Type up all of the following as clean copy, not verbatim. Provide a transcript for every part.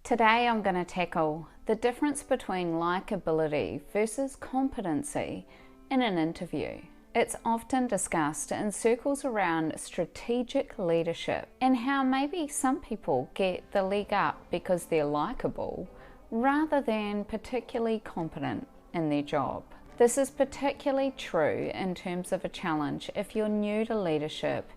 Today I'm going to tackle the difference between likability versus competency in an interview. It's often discussed in circles around strategic leadership and how maybe some people get the leg up because they're likable rather than particularly competent in their job. This is particularly true in terms of a challenge if you're new to leadership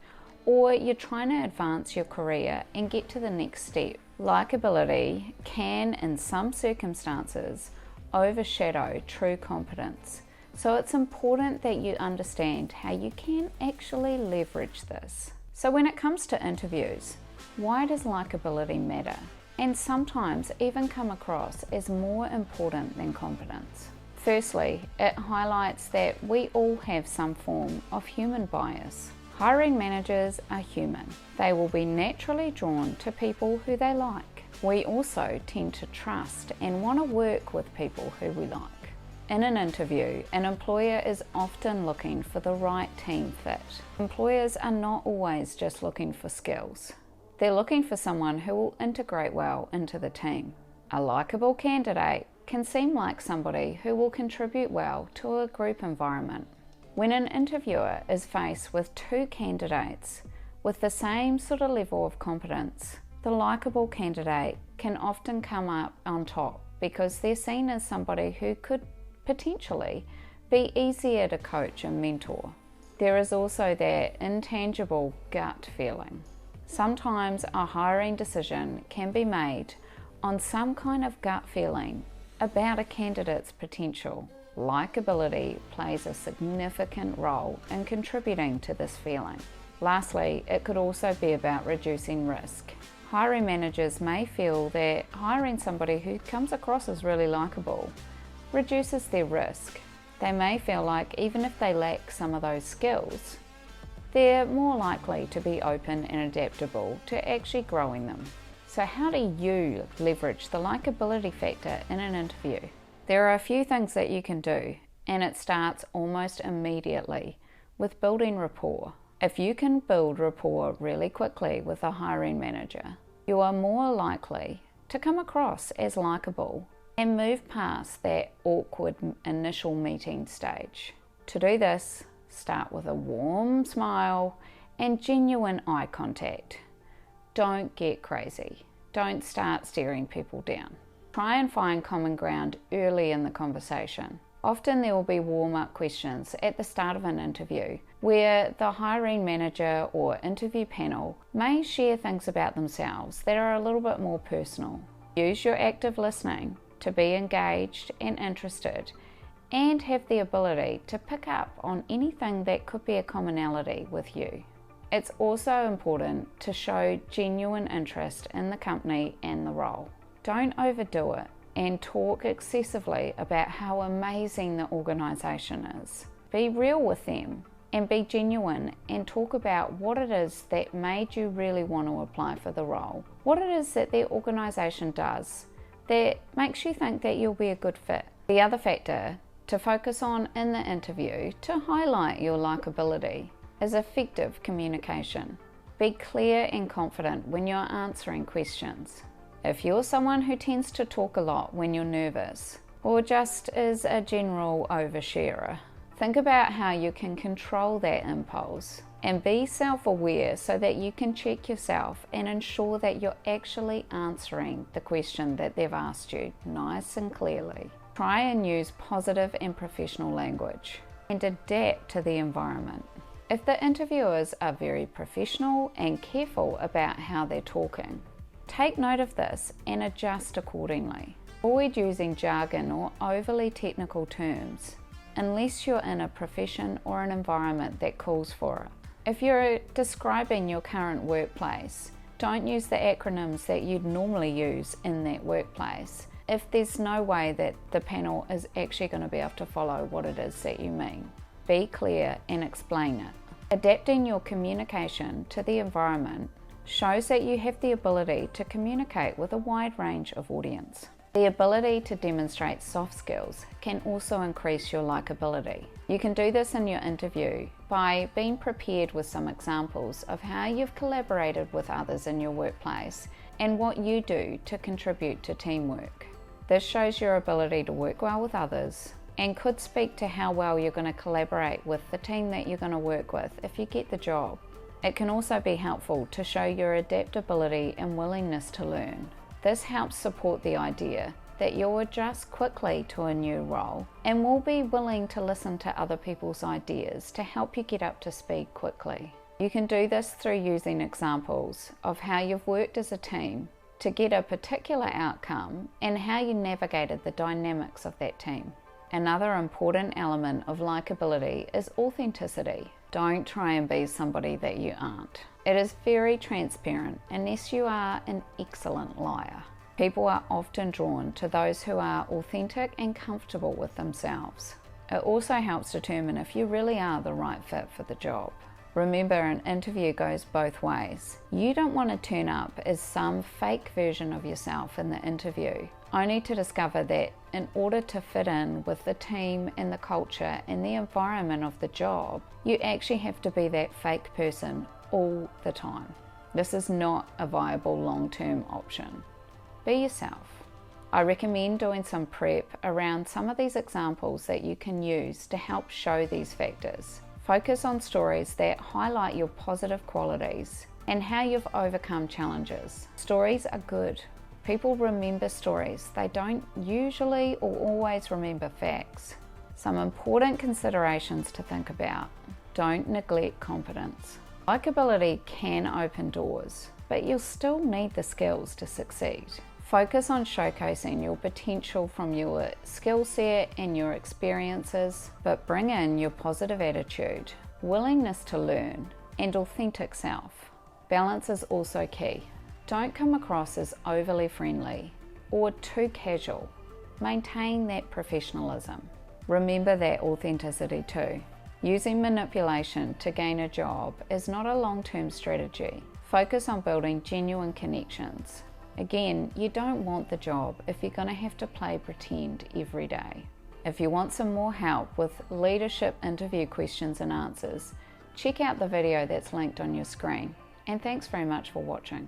or you're trying to advance your career and get to the next step. Likeability can, in some circumstances, overshadow true competence. So it's important that you understand how you can actually leverage this. So when it comes to interviews, why does likability matter? And sometimes even come across as more important than competence. Firstly, it highlights that we all have some form of human bias. Hiring managers are human. They will be naturally drawn to people who they like. We also tend to trust and want to work with people who we like. In an interview, an employer is often looking for the right team fit. Employers are not always just looking for skills. They're looking for someone who will integrate well into the team. A likable candidate can seem like somebody who will contribute well to a group environment. When an interviewer is faced with two candidates with the same sort of level of competence, the likable candidate can often come up on top because they're seen as somebody who could potentially be easier to coach and mentor. There is also that intangible gut feeling. Sometimes a hiring decision can be made on some kind of gut feeling about a candidate's potential. Likeability plays a significant role in contributing to this feeling. Lastly, it could also be about reducing risk. Hiring managers may feel that hiring somebody who comes across as really likable reduces their risk. They may feel like even if they lack some of those skills, they're more likely to be open and adaptable to actually growing them. So how do you leverage the likability factor in an interview? There are a few things that you can do, and it starts almost immediately with building rapport. If you can build rapport really quickly with a hiring manager, you are more likely to come across as likable and move past that awkward initial meeting stage. To do this, start with a warm smile and genuine eye contact. Don't get crazy. Don't start staring people down. Try and find common ground early in the conversation. Often there will be warm-up questions at the start of an interview where the hiring manager or interview panel may share things about themselves that are a little bit more personal. Use your active listening to be engaged and interested and have the ability to pick up on anything that could be a commonality with you. It's also important to show genuine interest in the company and the role. Don't overdo it and talk excessively about how amazing the organisation is. Be real with them and be genuine and talk about what it is that made you really want to apply for the role. What it is that their organisation does that makes you think that you'll be a good fit. The other factor to focus on in the interview to highlight your likability is effective communication. Be clear and confident when you're answering questions. If you're someone who tends to talk a lot when you're nervous, or just is a general oversharer, think about how you can control that impulse and be self-aware so that you can check yourself and ensure that you're actually answering the question that they've asked you nice and clearly. Try and use positive and professional language and adapt to the environment. If the interviewers are very professional and careful about how they're talking, take note of this and adjust accordingly. Avoid using jargon or overly technical terms unless you're in a profession or an environment that calls for it. If you're describing your current workplace, don't use the acronyms that you'd normally use in that workplace if there's no way that the panel is actually going to be able to follow what it is that you mean. Be clear and explain it. Adapting your communication to the environment shows that you have the ability to communicate with a wide range of audience. The ability to demonstrate soft skills can also increase your likability. You can do this in your interview by being prepared with some examples of how you've collaborated with others in your workplace and what you do to contribute to teamwork. This shows your ability to work well with others and could speak to how well you're going to collaborate with the team that you're going to work with if you get the job. It can also be helpful to show your adaptability and willingness to learn. This helps support the idea that you'll adjust quickly to a new role and will be willing to listen to other people's ideas to help you get up to speed quickly. You can do this through using examples of how you've worked as a team to get a particular outcome and how you navigated the dynamics of that team. Another important element of likability is authenticity. Don't try and be somebody that you aren't. It is very transparent unless you are an excellent liar. People are often drawn to those who are authentic and comfortable with themselves. It also helps determine if you really are the right fit for the job. Remember, an interview goes both ways. You don't want to turn up as some fake version of yourself in the interview, only to discover that in order to fit in with the team and the culture and the environment of the job, you actually have to be that fake person all the time. This is not a viable long-term option. Be yourself. I recommend doing some prep around some of these examples that you can use to help show these factors. Focus on stories that highlight your positive qualities and how you've overcome challenges. Stories are good. People remember stories. They don't usually or always remember facts. Some important considerations to think about. Don't neglect competence. Likeability can open doors, but you'll still need the skills to succeed. Focus on showcasing your potential from your skill set and your experiences, but bring in your positive attitude, willingness to learn, and authentic self. Balance is also key. Don't come across as overly friendly or too casual. Maintain that professionalism. Remember that authenticity too. Using manipulation to gain a job is not a long-term strategy. Focus on building genuine connections. Again, you don't want the job if you're going to have to play pretend every day. If you want some more help with leadership interview questions and answers, check out the video that's linked on your screen. And thanks very much for watching.